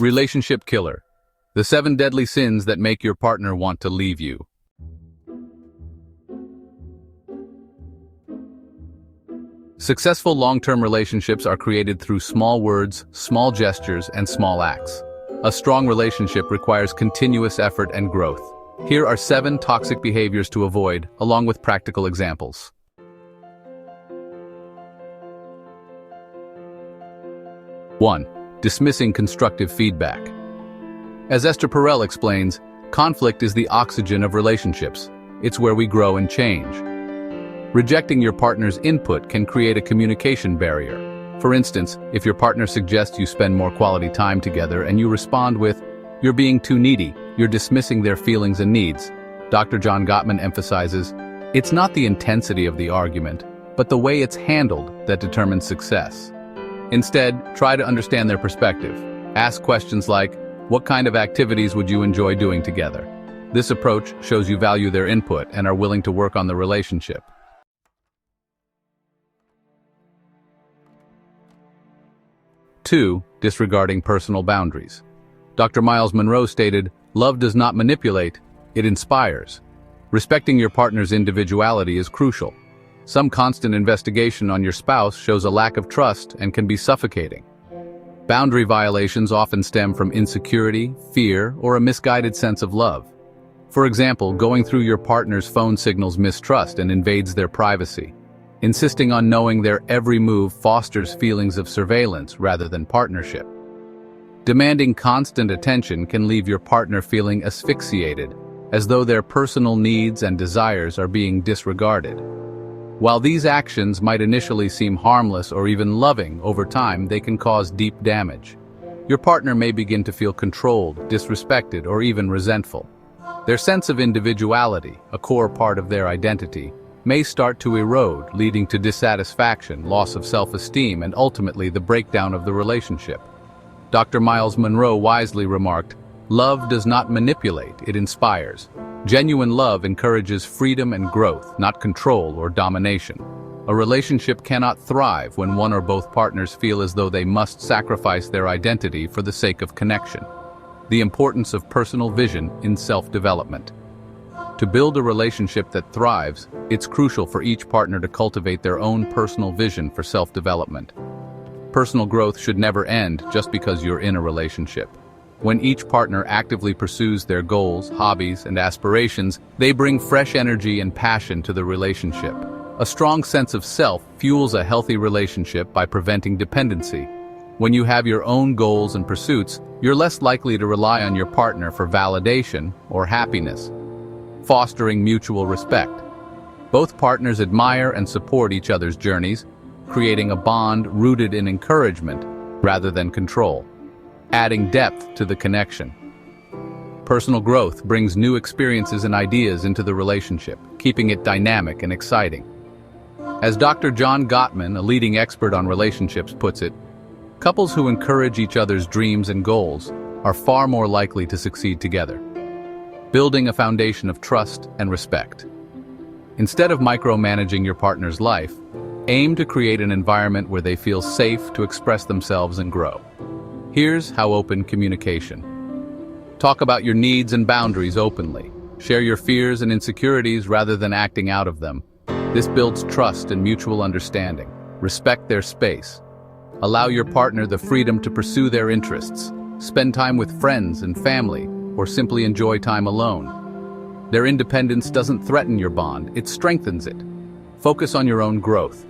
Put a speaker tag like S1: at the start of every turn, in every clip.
S1: Relationship killer. The 7 deadly sins that make your partner want to leave you. Successful long-term relationships are created through small words, small gestures, and small acts. A strong relationship requires continuous effort and growth. Here are 7 toxic behaviors to avoid, along with practical examples. 1. Dismissing constructive feedback. As Esther Perel explains, conflict is the oxygen of relationships. It's where we grow and change. Rejecting your partner's input can create a communication barrier. For instance, if your partner suggests you spend more quality time together and you respond with, "You're being too needy," you're dismissing their feelings and needs. Dr. John Gottman emphasizes, it's not the intensity of the argument, but the way it's handled that determines success. Instead, try to understand their perspective. Ask questions like, what kind of activities would you enjoy doing together? This approach shows you value their input and are willing to work on the relationship. 2. Disregarding personal boundaries. Dr. Miles Monroe stated, "Love does not manipulate, it inspires." Respecting your partner's individuality is crucial. Some constant investigation on your spouse shows a lack of trust and can be suffocating. Boundary violations often stem from insecurity, fear, or a misguided sense of love. For example, going through your partner's phone signals mistrust and invades their privacy. Insisting on knowing their every move fosters feelings of surveillance rather than partnership. Demanding constant attention can leave your partner feeling asphyxiated, as though their personal needs and desires are being disregarded. While these actions might initially seem harmless or even loving, over time they can cause deep damage. Your partner may begin to feel controlled, disrespected, or even resentful. Their sense of individuality, a core part of their identity, may start to erode, leading to dissatisfaction, loss of self-esteem, and ultimately the breakdown of the relationship. Dr. Miles Monroe wisely remarked, "Love does not manipulate, it inspires." Genuine love encourages freedom and growth, not control or domination. A relationship cannot thrive when one or both partners feel as though they must sacrifice their identity for the sake of connection. The importance of personal vision in self-development. To build a relationship that thrives, it's crucial for each partner to cultivate their own personal vision for self-development. Personal growth should never end just because you're in a relationship. When each partner actively pursues their goals, hobbies, and aspirations, they bring fresh energy and passion to the relationship. A strong sense of self fuels a healthy relationship by preventing dependency. When you have your own goals and pursuits, you're less likely to rely on your partner for validation or happiness. Fostering mutual respect. Both partners admire and support each other's journeys, creating a bond rooted in encouragement rather than control, adding depth to the connection. Personal growth brings new experiences and ideas into the relationship, keeping it dynamic and exciting. As Dr. John Gottman, a leading expert on relationships, puts it, couples who encourage each other's dreams and goals are far more likely to succeed together. Building a foundation of trust and respect. Instead of micromanaging your partner's life, aim to create an environment where they feel safe to express themselves and grow. Here's how: open communication. Talk about your needs and boundaries openly. Share your fears and insecurities rather than acting out of them. This builds trust and mutual understanding. Respect their space. Allow your partner the freedom to pursue their interests. Spend time with friends and family, or simply enjoy time alone. Their independence doesn't threaten your bond, it strengthens it. Focus on your own growth.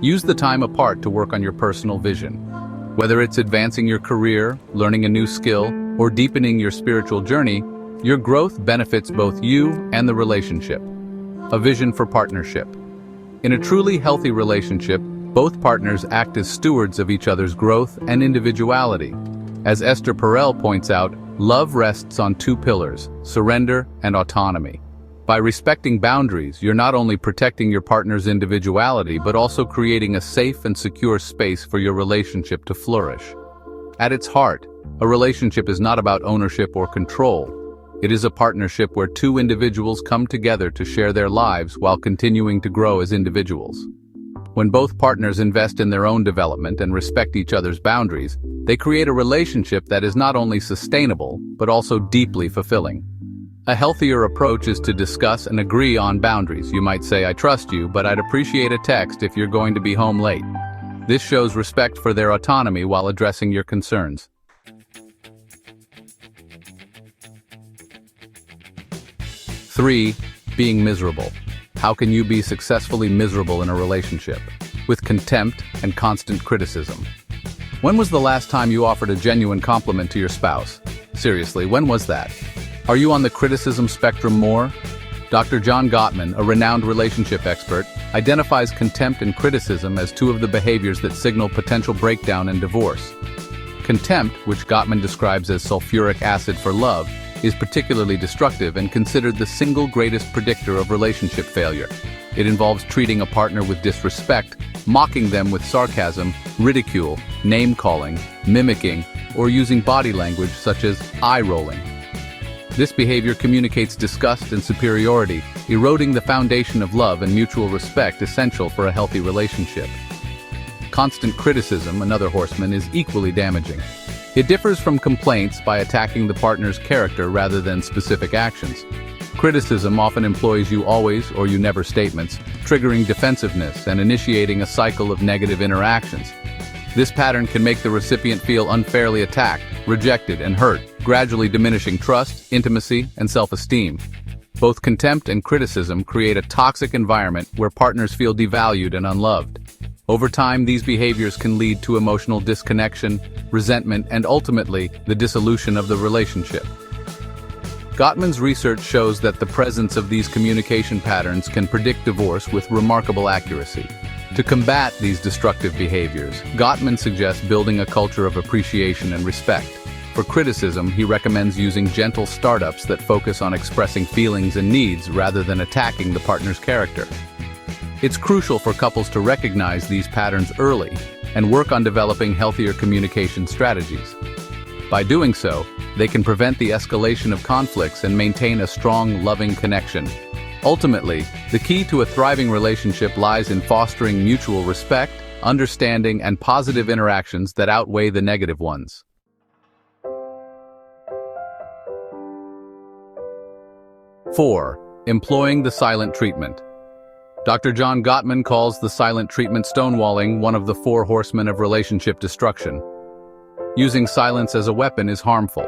S1: Use the time apart to work on your personal vision. Whether it's advancing your career, learning a new skill, or deepening your spiritual journey, your growth benefits both you and the relationship. A vision for partnership. In a truly healthy relationship, both partners act as stewards of each other's growth and individuality. As Esther Perel points out, love rests on 2 pillars, surrender and autonomy. By respecting boundaries, you're not only protecting your partner's individuality, but also creating a safe and secure space for your relationship to flourish. At its heart, a relationship is not about ownership or control. It is a partnership where 2 individuals come together to share their lives while continuing to grow as individuals. When both partners invest in their own development and respect each other's boundaries, they create a relationship that is not only sustainable, but also deeply fulfilling. A healthier approach is to discuss and agree on boundaries. You might say, "I trust you, but I'd appreciate a text if you're going to be home late." This shows respect for their autonomy while addressing your concerns. 3. Being miserable. How can you be successfully miserable in a relationship? With contempt and constant criticism. When was the last time you offered a genuine compliment to your spouse? Seriously, when was that? Are you on the criticism spectrum more? Dr. John Gottman, a renowned relationship expert, identifies contempt and criticism as two of the behaviors that signal potential breakdown and divorce. Contempt, which Gottman describes as sulfuric acid for love, is particularly destructive and considered the single greatest predictor of relationship failure. It involves treating a partner with disrespect, mocking them with sarcasm, ridicule, name-calling, mimicking, or using body language such as eye-rolling. This behavior communicates disgust and superiority, eroding the foundation of love and mutual respect essential for a healthy relationship. Constant criticism, another horseman, is equally damaging. It differs from complaints by attacking the partner's character rather than specific actions. Criticism often employs "you always" or "you never" statements, triggering defensiveness and initiating a cycle of negative interactions. This pattern can make the recipient feel unfairly attacked, rejected, and hurt, gradually diminishing trust, intimacy, and self-esteem. Both contempt and criticism create a toxic environment where partners feel devalued and unloved. Over time, these behaviors can lead to emotional disconnection, resentment, and ultimately, the dissolution of the relationship. Gottman's research shows that the presence of these communication patterns can predict divorce with remarkable accuracy. To combat these destructive behaviors, Gottman suggests building a culture of appreciation and respect. For criticism, he recommends using gentle startups that focus on expressing feelings and needs rather than attacking the partner's character. It's crucial for couples to recognize these patterns early and work on developing healthier communication strategies. By doing so, they can prevent the escalation of conflicts and maintain a strong, loving connection. Ultimately, the key to a thriving relationship lies in fostering mutual respect, understanding, and positive interactions that outweigh the negative ones. 4. Employing the silent treatment. Dr. John Gottman calls the silent treatment stonewalling one of the 4 horsemen of relationship destruction. Using silence as a weapon is harmful.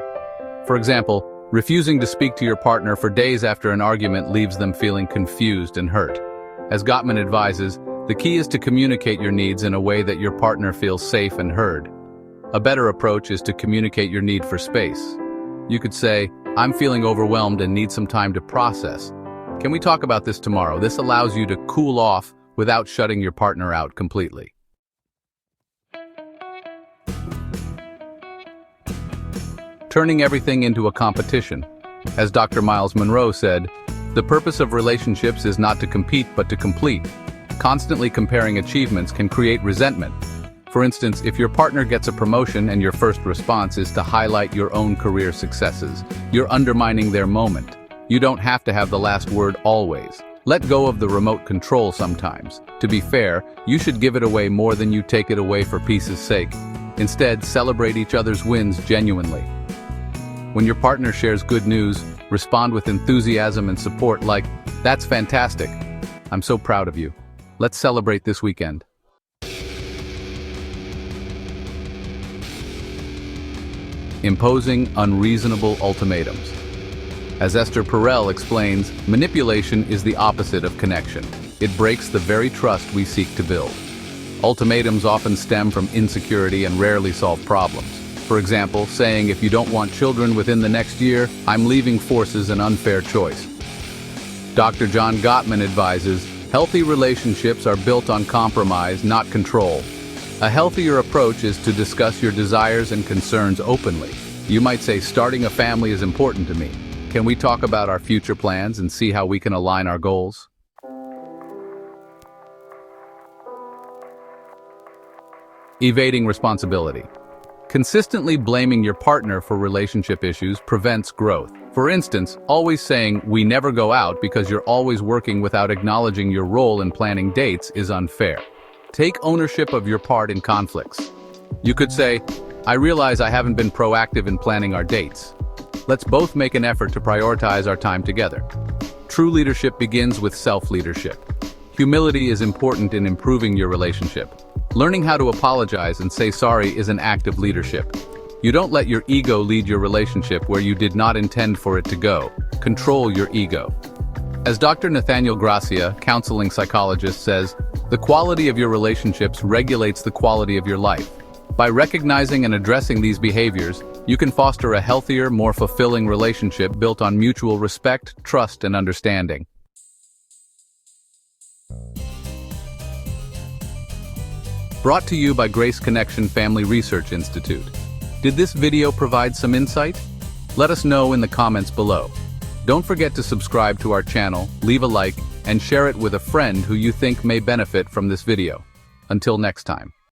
S1: For example, refusing to speak to your partner for days after an argument leaves them feeling confused and hurt. As Gottman advises, the key is to communicate your needs in a way that your partner feels safe and heard. A better approach is to communicate your need for space. You could say, "I'm feeling overwhelmed and need some time to process. Can we talk about this tomorrow?" This allows you to cool off without shutting your partner out completely. Turning everything into a competition. As Dr. Miles Monroe said, "The purpose of relationships is not to compete but to complete." Constantly comparing achievements can create resentment. For instance, if your partner gets a promotion and your first response is to highlight your own career successes, you're undermining their moment. You don't have to have the last word always. Let go of the remote control sometimes. To be fair, you should give it away more than you take it away for peace's sake. Instead, celebrate each other's wins genuinely. When your partner shares good news, respond with enthusiasm and support like, "That's fantastic. I'm so proud of you. Let's celebrate this weekend." Imposing unreasonable ultimatums. As Esther Perel explains, manipulation is the opposite of connection. It breaks the very trust we seek to build. Ultimatums often stem from insecurity and rarely solve problems. For example, saying, "If you don't want children within the next year, I'm leaving forces an unfair choice." Dr. John Gottman advises, "Healthy relationships are built on compromise, not control." A healthier approach is to discuss your desires and concerns openly. You might say, "Starting a family is important to me. Can we talk about our future plans and see how we can align our goals?" Evading responsibility. Consistently blaming your partner for relationship issues prevents growth. For instance, always saying, "We never go out" because you're always working without acknowledging your role in planning dates is unfair. Take ownership of your part in conflicts. You could say, I realize I haven't been proactive in planning our dates. Let's both make an effort to prioritize our time together. True leadership begins with self-leadership. Humility is important in improving your relationship. Learning how to apologize and say sorry is an act of leadership. You don't let your ego lead your relationship where you did not intend for it to go. Control your ego. As Dr. Nathaniel Gracia, counseling psychologist, says, the quality of your relationships regulates the quality of your life. By recognizing and addressing these behaviors, you can foster a healthier, more fulfilling relationship built on mutual respect, trust, and understanding. Brought to you by Grace Connection Family Research Institute. Did this video provide some insight? Let us know in the comments below. Don't forget to subscribe to our channel, leave a like, and share it with a friend who you think may benefit from this video. Until next time.